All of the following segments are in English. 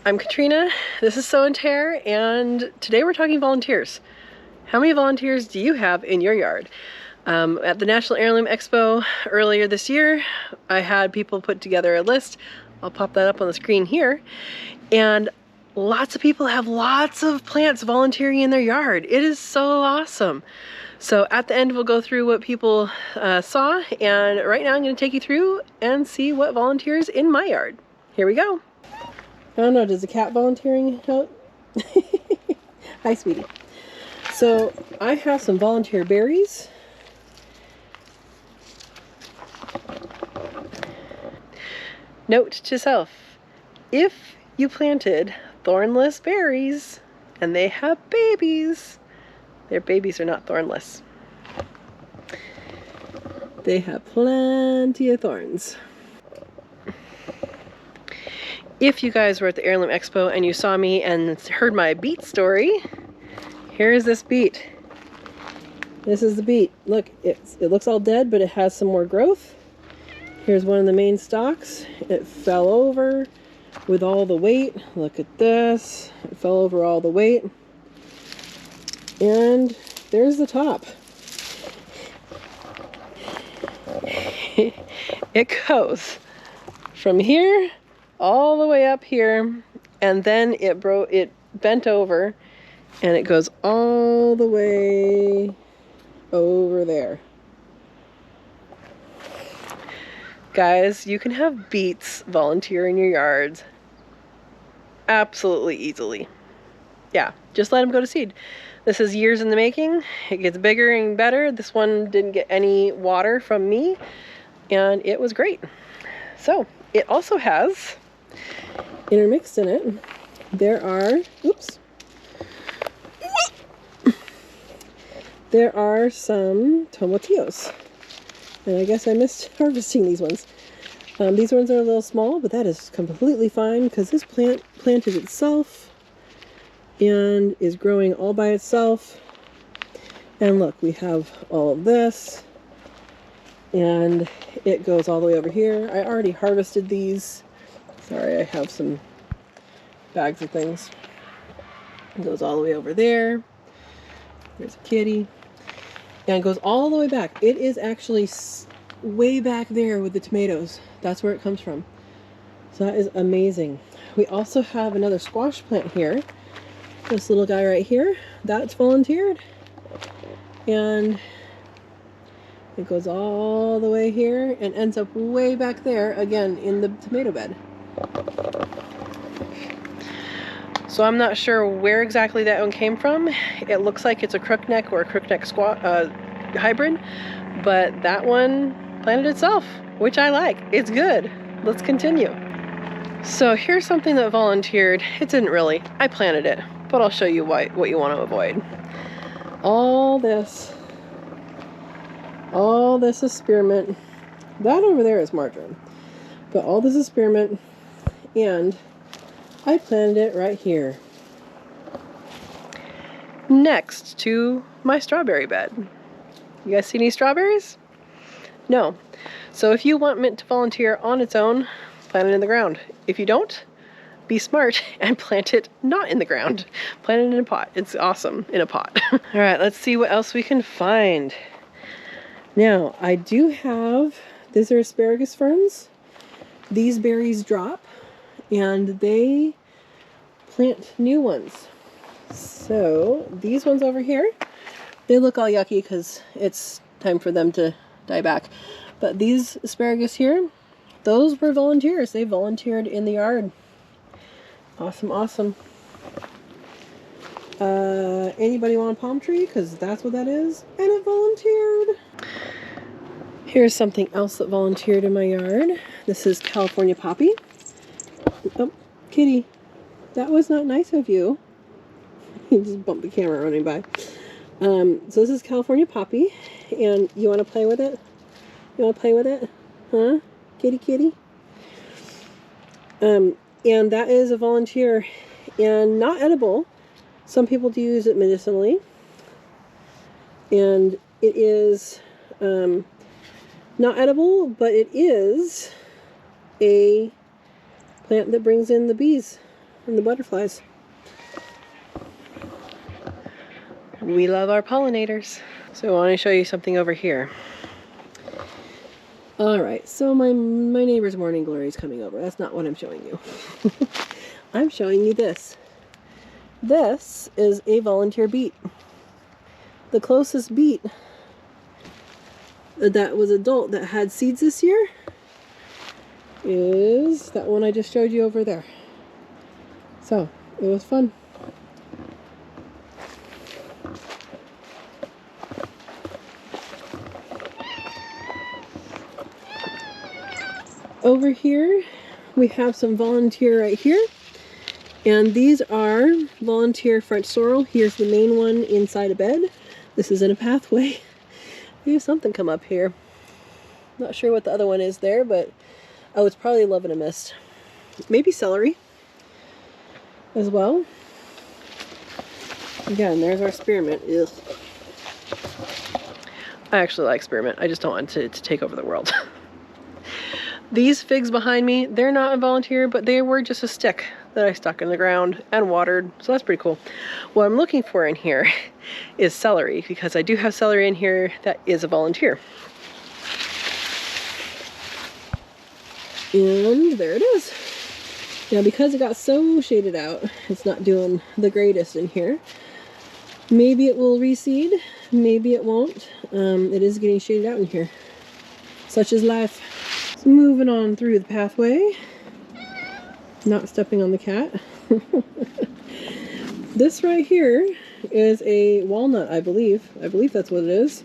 I'm Katrina, this is Tare, and today we're talking volunteers. How many volunteers do you have in your yard? At the National Heirloom Expo earlier this year, I had people put together a list. I'll pop that up on the screen here. And lots of people have lots of plants volunteering in their yard. It is so awesome. So at the end, we'll go through what people saw, and right now I'm going to take you through and see what volunteers in my yard. Here we go. I don't know, does the cat volunteering help? Hi, sweetie. So I have some volunteer berries. Note to self, if you planted thornless berries and they have babies, their babies are not thornless. They have plenty of thorns. If you guys were at the Heirloom Expo and you saw me and heard my beet story, here's this beet. This is the beet. Look, it looks all dead, but it has some more growth. Here's one of the main stalks. It fell over with all the weight. Look at this. It fell over all the weight. And there's the top. It goes from here all the way up here, and then it bent over, and it goes all the way over there. Guys, you can have beets volunteer in your yards absolutely easily. Yeah, just let them go to seed. This is years in the making. It gets bigger and better. This one didn't get any water from me, and it was great. So it also has intermixed in it, there are, there are some tomatillos. And I guess I missed harvesting these ones. These ones are a little small, but that is completely fine because this plant planted itself and is growing all by itself. And look, we have all of this, and it goes all the way over here. I already harvested these. Sorry, I have some bags of things. It goes all the way over there. There's a kitty. And it goes all the way back. It is actually way back there with the tomatoes. That's where it comes from. So that is amazing. We also have another squash plant here. This little guy right here. That's volunteered. And it goes all the way here and ends up way back there, again, in the tomato bed. So I'm not sure where exactly that one came from. It looks like it's a crookneck or a crookneck hybrid, but that one planted itself, which I like. It's good. Let's continue. So here's something that volunteered. It didn't really. I planted it, but I'll show you what you want to avoid. All this is spearmint. That over there is marjoram, but all this is spearmint, and I planted it right here next to my strawberry bed. You guys see any strawberries? No. So if you want mint to volunteer on its own, plant it in the ground. If you don't, be smart and plant it not in the ground. Plant it in a pot. It's awesome in a pot. All right, let's see what else we can find. Now, I do have, these are asparagus ferns. These berries drop, and they plant new ones. So these ones over here, they look all yucky because it's time for them to die back. But these asparagus here, those were volunteers. They volunteered in the yard. Awesome, awesome. Anybody want a palm tree? Because that's what that is. And it volunteered. Here's something else that volunteered in my yard. This is California poppy. Oh, kitty. That was not nice of you. You just bumped the camera running by. So this is California poppy. And you want to play with it? You want to play with it? Huh? Kitty, kitty? And that is a volunteer. And not edible. Some people do use it medicinally. And it is not edible, but it is a plant that brings in the bees. and the butterflies. We love our pollinators. So I want to show you something over here. Alright, so my neighbor's morning glory is coming over. That's not what I'm showing you. I'm showing you this. This is a volunteer beet. The closest beet that was adult that had seeds this year is that one I just showed you over there. So, it was fun. Over here, we have some volunteer right here. And these are volunteer French sorrel. Here's the main one inside a bed. This is in a pathway. We have something come up here. Not sure what the other one is there, but oh, it's probably love and a mist. Maybe celery as well. Again, there's our spearmint. Ugh. I actually like spearmint. I just don't want it to take over the world. These figs behind me, they're not a volunteer, but they were just a stick that I stuck in the ground and watered, so that's pretty cool. What I'm looking for in here is celery, because I do have celery in here that is a volunteer. And there it is. Now, because it got so shaded out, it's not doing the greatest in here. Maybe it will reseed, maybe it won't. It is getting shaded out in here. Such is life. So moving on through the pathway. Not stepping on the cat. This right here is a walnut, I believe. I believe that's what it is.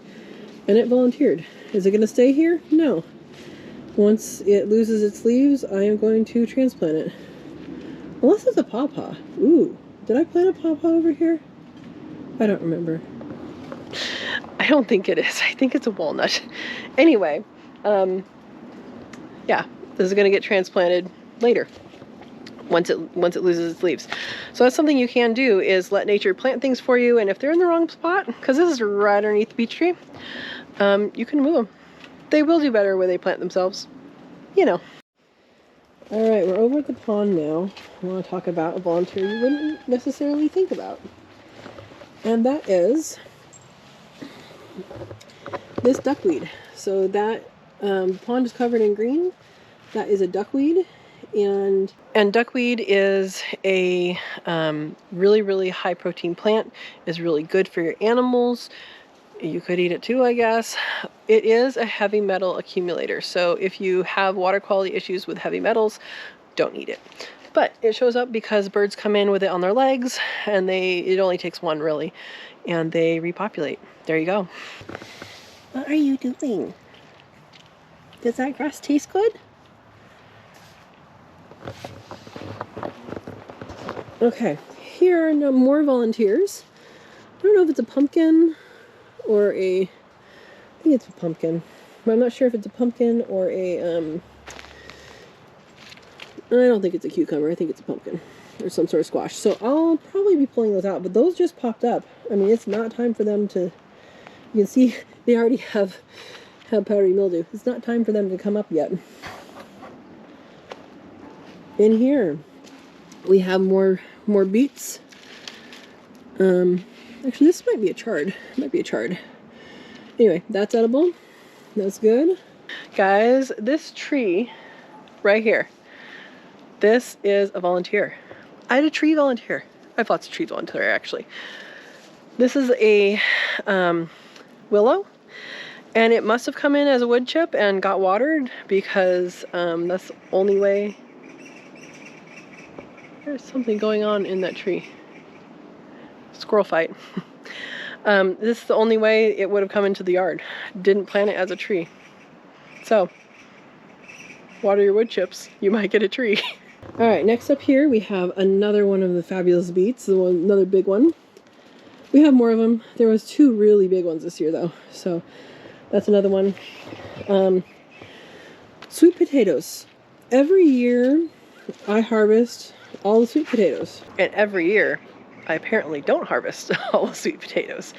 And it volunteered. Is it going to stay here? No. Once it loses its leaves, I am going to transplant it. Unless it's a pawpaw. Ooh, did I plant a pawpaw over here? I don't remember. I don't think it is. I think it's a walnut. Anyway, yeah, this is going to get transplanted later. Once it loses its leaves. So that's something you can do, is let nature plant things for you, and if they're in the wrong spot, because this is right underneath the beech tree, you can move them. They will do better where they plant themselves, you know. Alright, we're over at the pond now. I want to talk about a volunteer you wouldn't necessarily think about. And that is this duckweed. So that pond is covered in green. That is a duckweed. And duckweed is a really, really high protein plant. It's really good for your animals. You could eat it too, I guess. It is a heavy metal accumulator. So if you have water quality issues with heavy metals, don't eat it. But it shows up because birds come in with it on their legs, and it only takes one really, and they repopulate. There you go. What are you doing? Does that grass taste good? Okay, here are no more volunteers. I don't know if it's a pumpkin or I think it's a pumpkin, but I'm not sure if it's a pumpkin or I don't think it's a cucumber. I think it's a pumpkin or some sort of squash. So I'll probably be pulling those out, but those just popped up. I mean, it's not time for them to, you can see they already have powdery mildew. It's not time for them to come up yet. In here, we have more beets. Actually, this might be a chard. It might be a chard. Anyway, that's edible. That's good. Guys, this tree right here, this is a volunteer. I had a tree volunteer. I have lots of trees volunteer, actually. This is a willow, and it must have come in as a wood chip and got watered, because that's the only way. There's something going on in that tree. Squirrel fight. This is the only way it would have come into the yard. Didn't plant it as a tree. So, water your wood chips. You might get a tree. Alright, next up here we have another one of the fabulous beets. Another big one. We have more of them. There was 2 really big ones this year though. So, that's another one. Sweet potatoes. Every year I harvest all the sweet potatoes. And every year I apparently don't harvest all the sweet potatoes.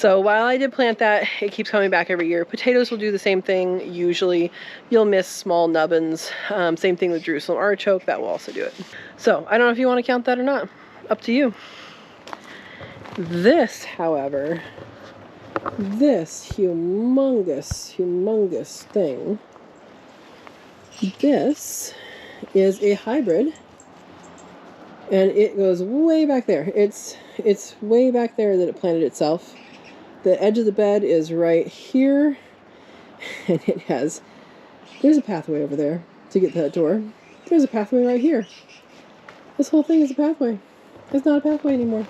So while I did plant that, it keeps coming back every year. Potatoes will do the same thing. Usually you'll miss small nubbins. Same thing with Jerusalem artichoke, that will also do it. So I don't know if you want to count that or not. Up to you. This, however, this humongous thing, this is a hybrid, and it goes way back there. It's way back there that it planted itself. The edge of the bed is right here, and it has, there's a pathway over there to get to that door. There's a pathway right here. This whole thing is a pathway. It's not a pathway anymore.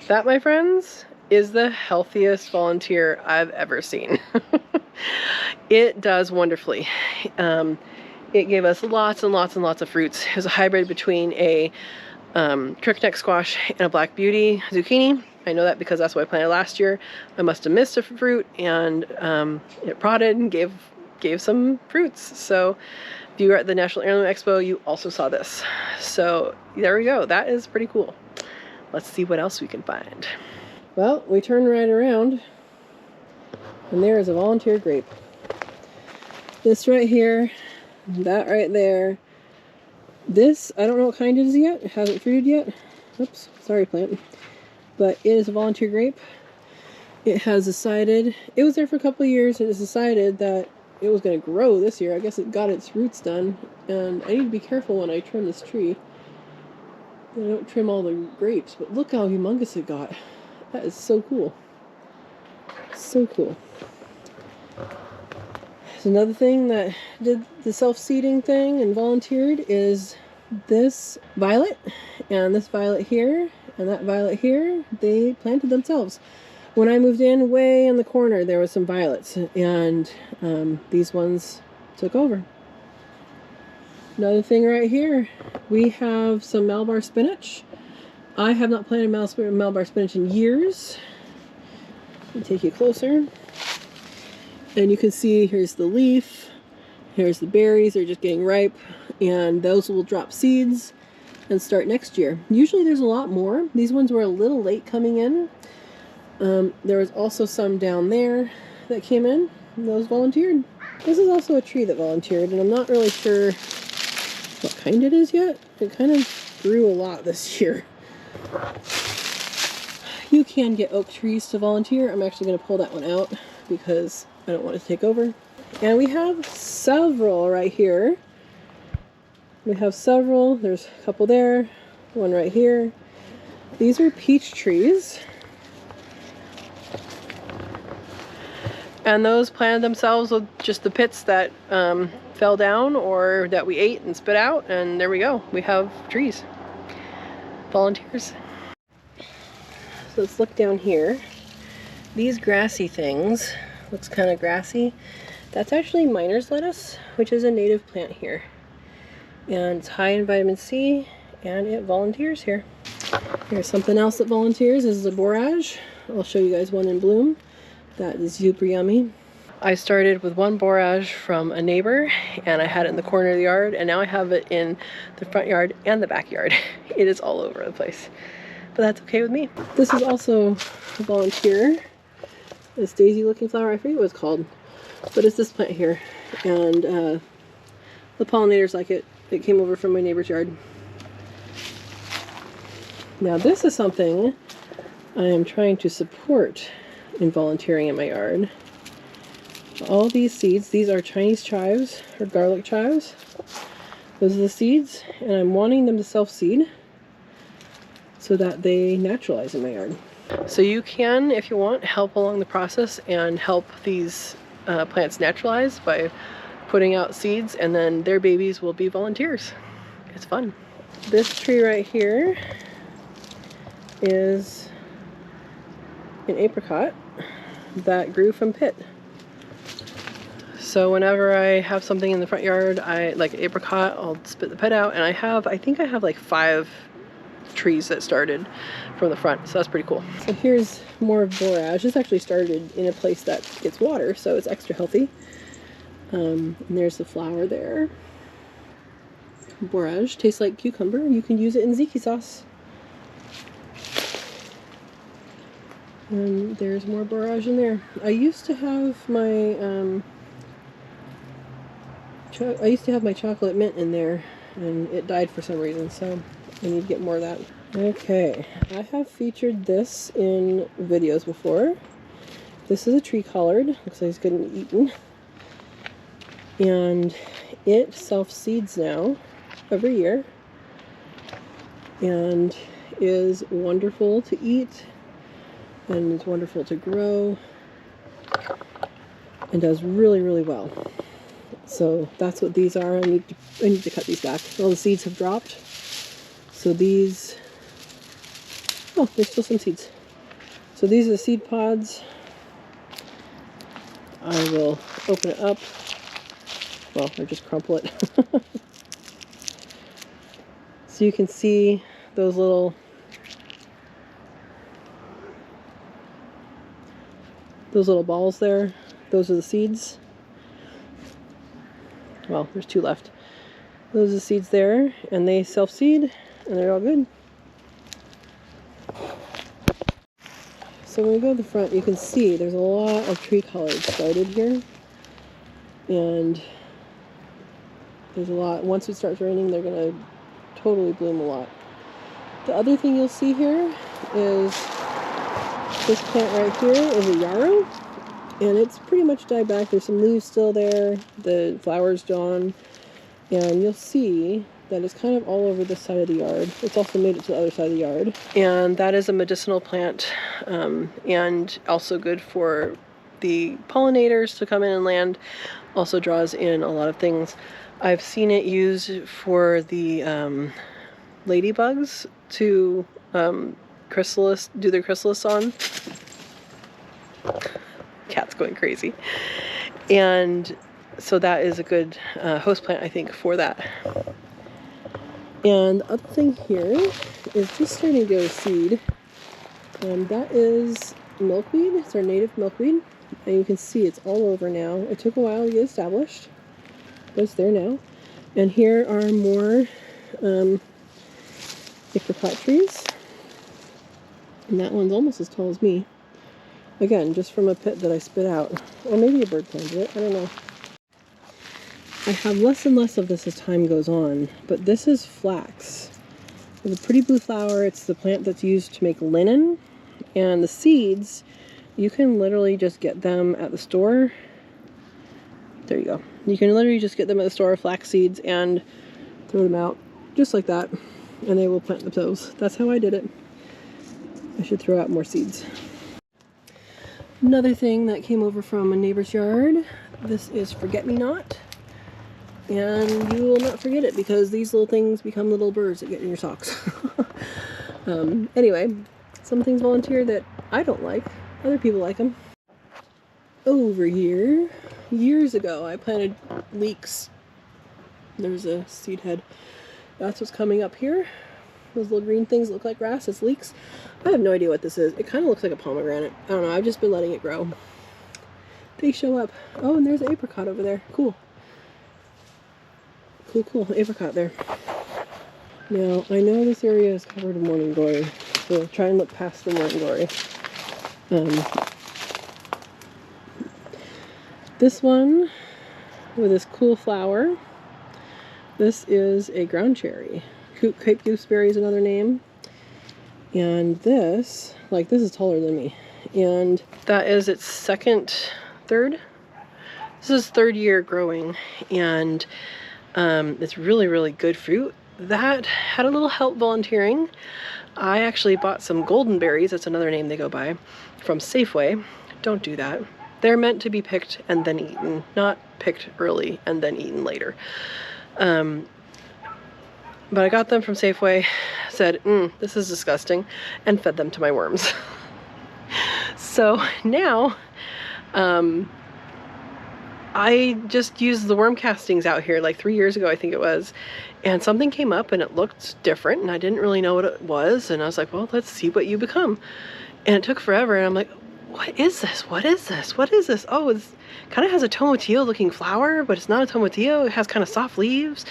That, my friends, is the healthiest volunteer I've ever seen. It does wonderfully. It gave us lots and lots and lots of fruits. It was a hybrid between a crookneck squash and a black beauty zucchini. I know that because that's what I planted last year. I must have missed a fruit, and it prodded and gave some fruits. So if you were at the National Heirloom Expo, you also saw this. So there we go. That is pretty cool. Let's see what else we can find. Well, we turn right around, and there is a volunteer grape. This right here, that right there. This, I don't know what kind it is yet. It hasn't fruited yet. Oops, sorry plant. But it is a volunteer grape. It has decided, it was there for a couple of years, and it's decided that it was going to grow this year. I guess it got its roots done, and I need to be careful when I trim this tree. I don't trim all the grapes, but look how humongous it got. That is so cool. So cool. So another thing that did the self-seeding thing and volunteered is this violet, and this violet here, and that violet here. They planted themselves. When I moved in, way in the corner, there was some violets, and these ones took over. Another thing right here, we have some Malabar spinach. I have not planted Malabar spinach in years. Let me take you closer. And you can see here's the leaf, here's the berries, they're just getting ripe, and those will drop seeds and start next year. Usually there's a lot more. These ones were a little late coming in. There was also some down there that came in, and those volunteered. This is also a tree that volunteered, and I'm not really sure what kind it is yet. It kind of grew a lot this year. You can get oak trees to volunteer. I'm actually going to pull that one out because I don't want it to take over. And we have several right here. We have several. There's a couple there, one right here. These are peach trees. And those planted themselves with just the pits that fell down or that we ate and spit out, and there we go. We have trees. Volunteers. So let's look down here. These grassy things, looks kind of grassy. That's actually miner's lettuce, which is a native plant here. And it's high in vitamin C, and it volunteers here. Here's something else that volunteers, this is a borage. I'll show you guys one in bloom. That is super yummy. I started with one borage from a neighbor, and I had it in the corner of the yard, and now I have it in the front yard and the backyard. It is all over the place, but that's okay with me. This is also a volunteer. This daisy looking flower, I forget what it's called, but it's this plant here, and the pollinators like it. It came over from my neighbor's yard. Now this is something I am trying to support in volunteering in my yard. All these seeds, these are Chinese chives or garlic chives. Those are the seeds, and I'm wanting them to self-seed so that they naturalize in my yard. So you can, if you want, help along the process and help these plants naturalize by putting out seeds, and then their babies will be volunteers. It's fun. This tree right here is an apricot that grew from pit. So whenever I have something in the front yard, like an apricot, I'll spit the pit out, and I think I have like 5 trees that started from the front, so that's pretty cool. So here's more borage. This actually started in a place that gets water, so it's extra healthy. And there's the flower there. Borage tastes like cucumber. You can use it in tzatziki sauce. And there's more borage in there. I used to have my chocolate mint in there, and it died for some reason, so I need to get more of that. Okay, I have featured this in videos before. This is a tree collard. Looks like it's getting eaten. And it self-seeds now every year and is wonderful to eat, and it's wonderful to grow and does really, really well. So that's what these are. I need to cut these back. All the seeds have dropped. So these, oh, there's still some seeds. So these are the seed pods. I will open it up. Well, or just crumple it. So you can see those little balls there. Those are the seeds. Well, there's 2 left. Those are the seeds there, and they self-seed, and they're all good. So when we go to the front, you can see there's a lot of tree collards started here, and there's a lot. Once it starts raining, they're gonna totally bloom a lot. The other thing you'll see here is this plant right here is a yarrow, and it's pretty much died back. There's some leaves still there, the flowers gone, and you'll see that it's kind of all over this side of the yard. It's also made it to the other side of the yard. And that is a medicinal plant, and also good for the pollinators to come in and land. Also draws in a lot of things. I've seen it used for the ladybugs to do their chrysalis on. Cat's going crazy. And so that is a good host plant, I think, for that. And the other thing here is just starting to go to seed. That is milkweed. It's our native milkweed. And you can see it's all over now. It took a while to get established, but it's there now. And here are more apricot trees. And that one's almost as tall as me. Again, just from a pit that I spit out. Or maybe a bird planted it. I don't know. I have less and less of this as time goes on, but this is flax. It's a pretty blue flower. It's the plant that's used to make linen, and the seeds, you can literally just get them at the store. There you go. You can literally just get them at the store, flax seeds, and throw them out just like that, and they will plant themselves. That's how I did it. I should throw out more seeds. Another thing that came over from a neighbor's yard, this is forget-me-not. And you will not forget it, because these little things become little birds that get in your socks. Anyway, some things volunteer that I don't like. Other people like them. Over here, years ago, I planted leeks. There's a seed head. That's what's coming up here. Those little green things look like grass. It's leeks. I have no idea what this is. It kind of looks like a pomegranate. I don't know. I've just been letting it grow. They show up. Oh, and there's an apricot over there. Cool. Cool, apricot there. Now, I know this area is covered in morning glory, so try and look past the morning glory. This one, with this cool flower, this is a ground cherry. Cape gooseberry is another name. And this is taller than me. And that is its third? This is 3rd year growing, and it's really, really good fruit. That had a little help volunteering. I actually bought some golden berries, that's another name they go by, from Safeway. Don't do that. They're meant to be picked and then eaten, not picked early and then eaten later. But I got them from Safeway, said, this is disgusting, and fed them to my worms. So now, I just used the worm castings out here like 3 years ago, I think it was, and something came up and it looked different, and I didn't really know what it was, and I was like, well, let's see what you become. And it took forever, and I'm like, what is this? What is this? What is this? Oh, it kind of has a tomatillo looking flower, but it's not a tomatillo. It has kind of soft leaves,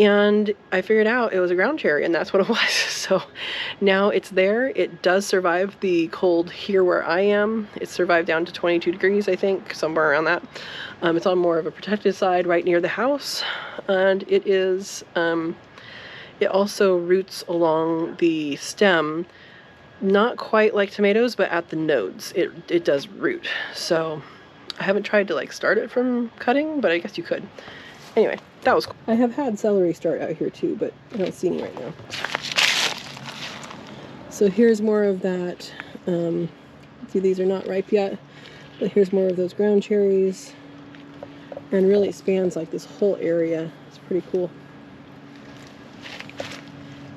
And I figured out it was a ground cherry, and that's what it was. So now it's there. It does survive the cold here where I am. It survived down to 22 degrees, I think, somewhere around that. It's on more of a protected side right near the house. And it is, it also roots along the stem, not quite like tomatoes, but at the nodes. It does root. So I haven't tried to like start it from cutting, but I guess you could. Anyway, that was cool. I have had celery start out here too, but I don't see any right now. So here's more of that. See, these are not ripe yet, but here's more of those ground cherries. And really spans like this whole area. It's pretty cool.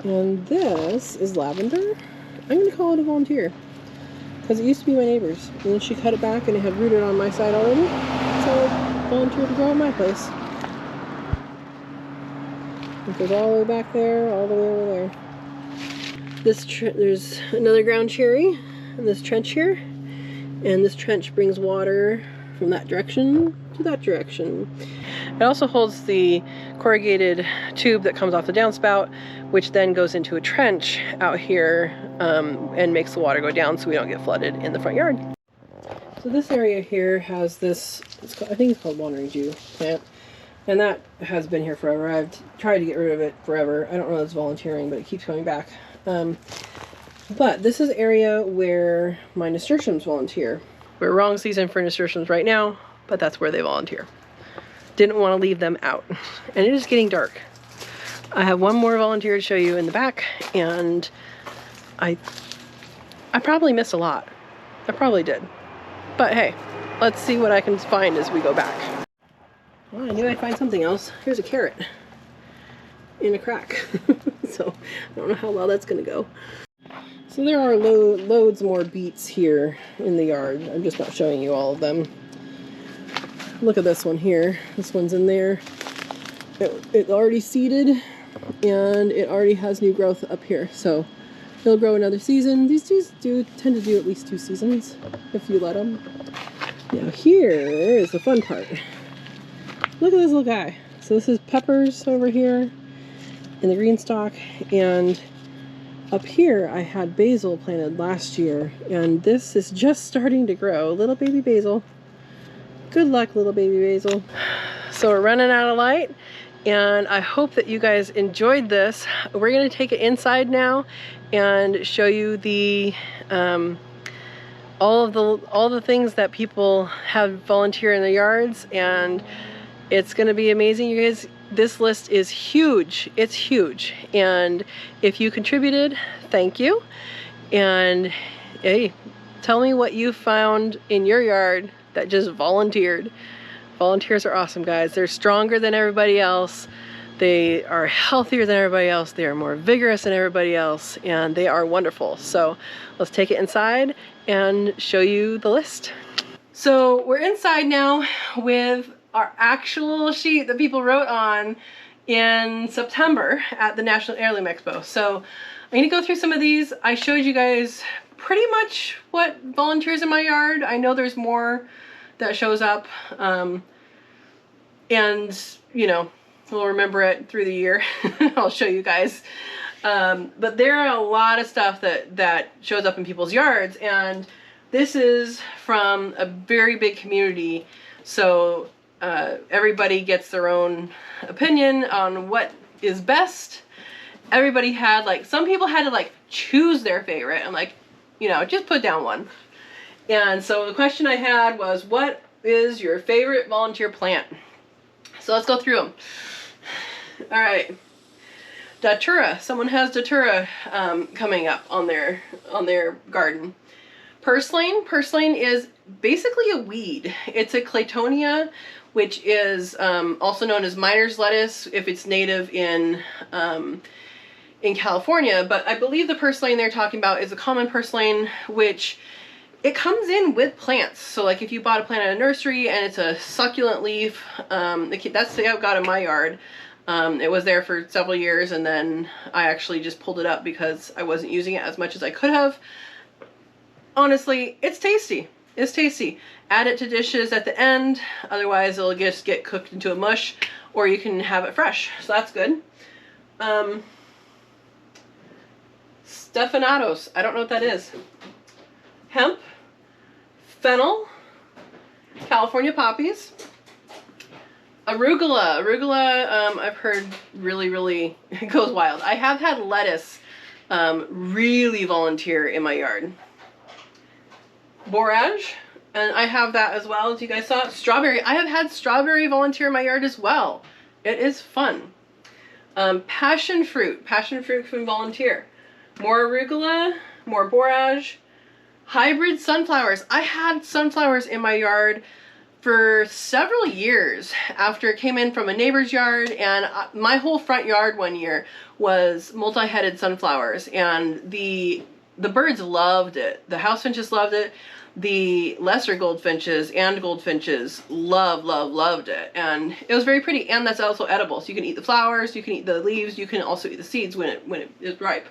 And this is lavender. I'm going to call it a volunteer, because it used to be my neighbor's. And then she cut it back and it had rooted on my side already. So I volunteered to grow at my place. It goes all the way back there, all the way over there. There's another ground cherry in this trench here. And this trench brings water from that direction to that direction. It also holds the corrugated tube that comes off the downspout, which then goes into a trench out here and makes the water go down so we don't get flooded in the front yard. So this area here has this, I think it's called wandering Jew plant. And that has been here forever. I've tried to get rid of it forever. I don't know if it's volunteering, but it keeps coming back. But this is area where my nasturtiums volunteer. We're wrong season for nasturtiums right now, but that's where they volunteer. Didn't want to leave them out. And it is getting dark. I have one more volunteer to show you in the back, and I probably missed a lot. I probably did. But hey, let's see what I can find as we go back. Well, I knew I'd find something else. Here's a carrot in a crack. So I don't know how well that's going to go. So there are loads more beets here in the yard. I'm just not showing you all of them. Look at this one here. This one's in there. It's already seeded, and it already has new growth up here. So it'll grow another season. These do tend to do at least 2 seasons if you let them. Now here is the fun part. Look at this little guy. So this is peppers over here in the green stalk, and up here I had basil planted last year, and this is just starting to grow. Little baby basil. Good luck, little baby basil. So we're running out of light, and I hope that you guys enjoyed this. We're gonna take it inside now and show you the all the things that people have volunteer in their yards, and it's gonna be amazing, you guys. This list is huge. It's huge. And if you contributed, thank you. And hey, tell me what you found in your yard that just volunteered. Volunteers are awesome, guys. They're stronger than everybody else. They are healthier than everybody else. They are more vigorous than everybody else, and they are wonderful. So let's take it inside and show you the list. So we're inside now with our actual sheet that people wrote on in September at the National Heirloom Expo. So I'm gonna go through some of these. I showed you guys pretty much what volunteers in my yard. I know there's more that shows up, and you know, we'll remember it through the year. I'll show you guys. But there are a lot of stuff that shows up in people's yards, and this is from a very big community. So everybody gets their own opinion on what is best. Everybody had, like, some people had to like choose their favorite and, like, you know, just put down one. And so the question I had was, what is your favorite volunteer plant? So let's go through them. All right, Datura. Someone has Datura coming up on their garden. Purslane. Purslane is basically a weed. It's a Claytonia, which is also known as miner's lettuce if it's native in California. But I believe the purslane they're talking about is a common purslane, which it comes in with plants. So like if you bought a plant at a nursery and it's a succulent leaf, that's the I've got in my yard. It was there for several years, and then I actually just pulled it up because I wasn't using it as much as I could have. Honestly, it's tasty. It's tasty. Add it to dishes at the end. Otherwise, it'll just get cooked into a mush, or you can have it fresh. So that's good. Stefanados. I don't know what that is. Hemp. Fennel. California poppies. Arugula. Arugula, I've heard really it goes wild. I have had lettuce really volunteer in my yard. Borage, and I have that as well, as you guys saw. Strawberry. I have had strawberry volunteer in my yard as well. It is fun. Passion fruit. Passion fruit can volunteer. More arugula, more borage. Hybrid sunflowers. I had sunflowers in my yard for several years after it came in from a neighbor's yard, and my whole front yard one year was multi-headed sunflowers, and the birds loved it. The house finches loved it. The lesser goldfinches and goldfinches loved it, and it was very pretty, and that's also edible. So you can eat the flowers, you can eat the leaves, you can also eat the seeds when it is ripe.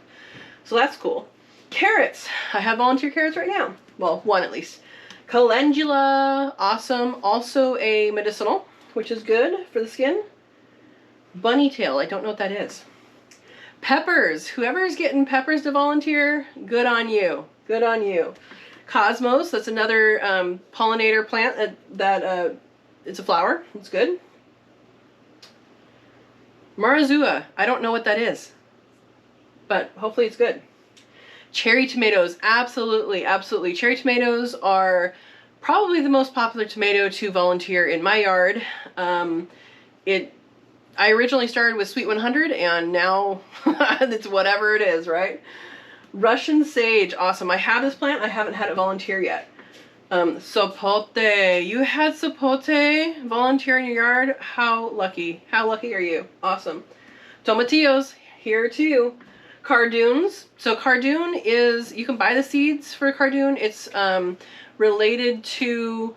So that's cool. Carrots. I have volunteer carrots right now. Well, one at least. Calendula, awesome. Also a medicinal, which is good for the skin. Bunny tail, I don't know what that is. Peppers. Whoever's getting peppers to volunteer, good on you. Good on you. Cosmos, that's another pollinator plant that it's a flower. It's good. Marazua, I don't know what that is, but hopefully it's good. Cherry tomatoes, absolutely. Cherry tomatoes are probably the most popular tomato to volunteer in my yard. I originally started with Sweet 100, and now it's whatever it is, right? Russian sage, awesome. I have this plant, I haven't had it volunteer yet. Sapote, you had sapote volunteer in your yard? How lucky are you? Awesome. Tomatillos, here too. Cardoons. So cardoon is, you can buy the seeds for cardoon. It's related to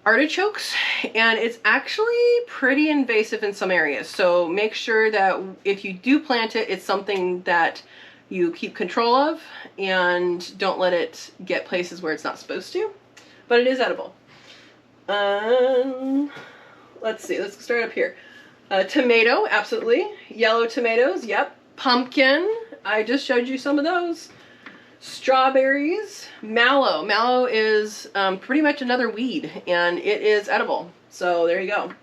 artichokes, and it's actually pretty invasive in some areas. So make sure that if you do plant it, it's something that you keep control of and don't let it get places where it's not supposed to. But it is edible. Let's see, let's start up here. Tomato, absolutely. Yellow tomatoes, yep. Pumpkin, I just showed you some of those. Strawberries, mallow. Mallow is pretty much another weed, and it is edible. So there you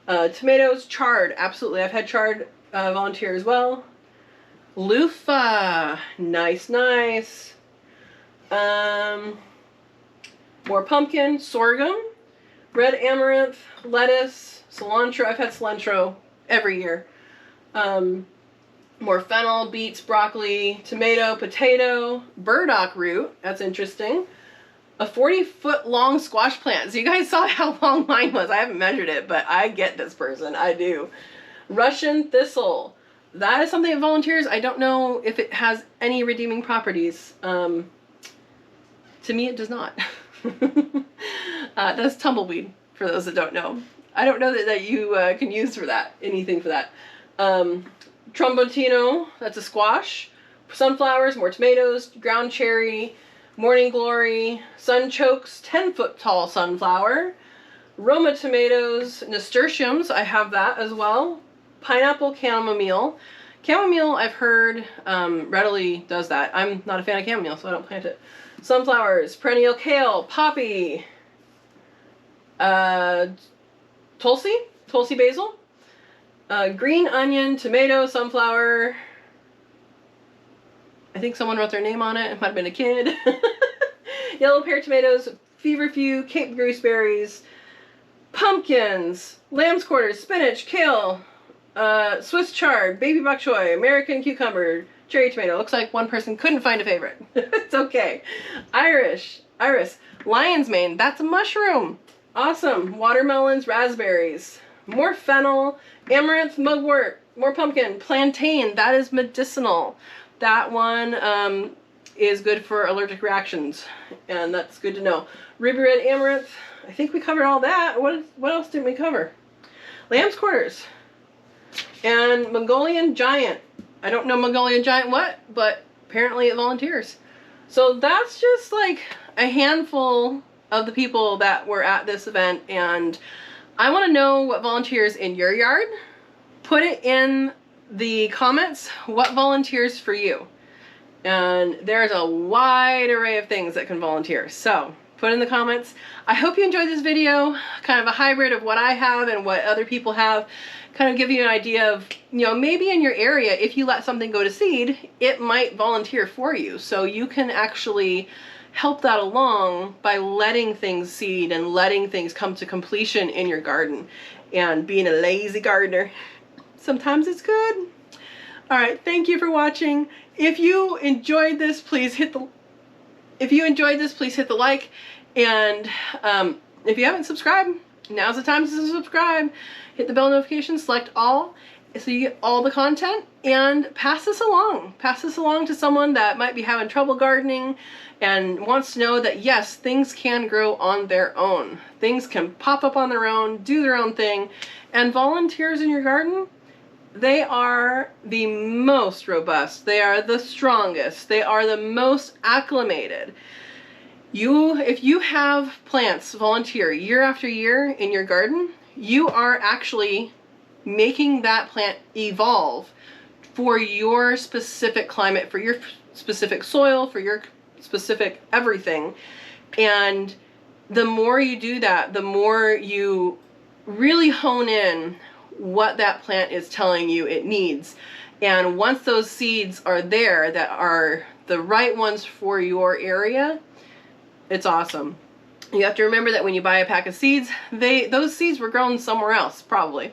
go. Tomatoes, chard, absolutely. I've had chard volunteer as well. Loofah, nice. More pumpkin, sorghum, red amaranth, lettuce, cilantro. I've had cilantro every year. More fennel, beets, broccoli, tomato, potato, burdock root. That's interesting. A 40-foot long squash plant. So you guys saw how long mine was. I haven't measured it, but I get this person. I do. Russian thistle. That is something that volunteers. I don't know if it has any redeeming properties. To me, it does not. That's tumbleweed, for those that don't know. I don't know that you can use for that, anything for that. Trombotino, that's a squash. Sunflowers, more tomatoes, ground cherry, morning glory, sunchokes, 10-foot tall sunflower, Roma tomatoes, nasturtiums, I have that as well. Pineapple chamomile. Chamomile, I've heard, readily does that. I'm not a fan of chamomile, so I don't plant it. Sunflowers, perennial kale, poppy, Tulsi basil, green onion, tomato, sunflower. I think someone wrote their name on it. It might have been a kid. Yellow pear tomatoes, feverfew, Cape gooseberries, pumpkins, lamb's quarters, spinach, kale, Swiss chard, baby bok choy, American cucumber, cherry tomato. Looks like one person couldn't find a favorite. It's okay. Iris, lion's mane. That's a mushroom. Awesome. Watermelons, raspberries, more fennel, amaranth, mugwort, more pumpkin, plantain. That is medicinal. That one is good for allergic reactions, and that's good to know. Ruby red amaranth. I think we covered all that. What else didn't we cover? Lamb's quarters. And Mongolian giant. I don't know Mongolian giant what, but apparently it volunteers. So that's just like a handful of the people that were at this event, and I want to know what volunteers in your yard. Put it in the comments what volunteers for you. And there's a wide array of things that can volunteer. So put in the comments. I hope you enjoyed this video, kind of a hybrid of what I have and what other people have. Kind of give you an idea of, you know, maybe in your area, if you let something go to seed, it might volunteer for you. So you can actually help that along by letting things seed and letting things come to completion in your garden. And being a lazy gardener, sometimes it's good. All right, thank you for watching. If you enjoyed this, please hit the like. And if you haven't subscribed, now's the time to subscribe. Hit the bell notification, select all, so you get all the content, and pass this along. Pass this along to someone that might be having trouble gardening and wants to know that yes, things can grow on their own. Things can pop up on their own, do their own thing, and volunteers in your garden, they are the most robust, they are the strongest, they are the most acclimated. If you have plants volunteer year after year in your garden, you are actually making that plant evolve for your specific climate, for your specific soil, for your specific everything. And the more you do that, the more you really hone in what that plant is telling you it needs. And once those seeds are there that are the right ones for your area, it's awesome. You have to remember that when you buy a pack of seeds, those seeds were grown somewhere else, probably.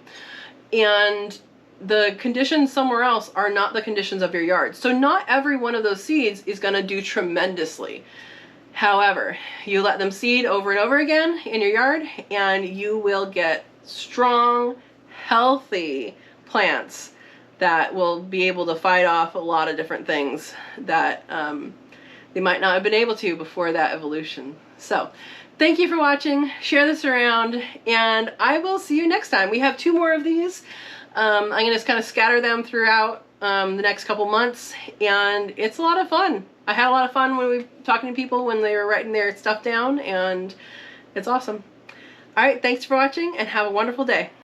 And the conditions somewhere else are not the conditions of your yard. So not every one of those seeds is going to do tremendously. However, you let them seed over and over again in your yard, and you will get strong, healthy plants that will be able to fight off a lot of different things that they might not have been able to before that evolution. So thank you for watching. Share this around, and I will see you next time. We have 2 more of these. I'm going to just kind of scatter them throughout the next couple months, and it's a lot of fun. I had a lot of fun when we were talking to people when they were writing their stuff down, and it's awesome. All right, thanks for watching, and have a wonderful day.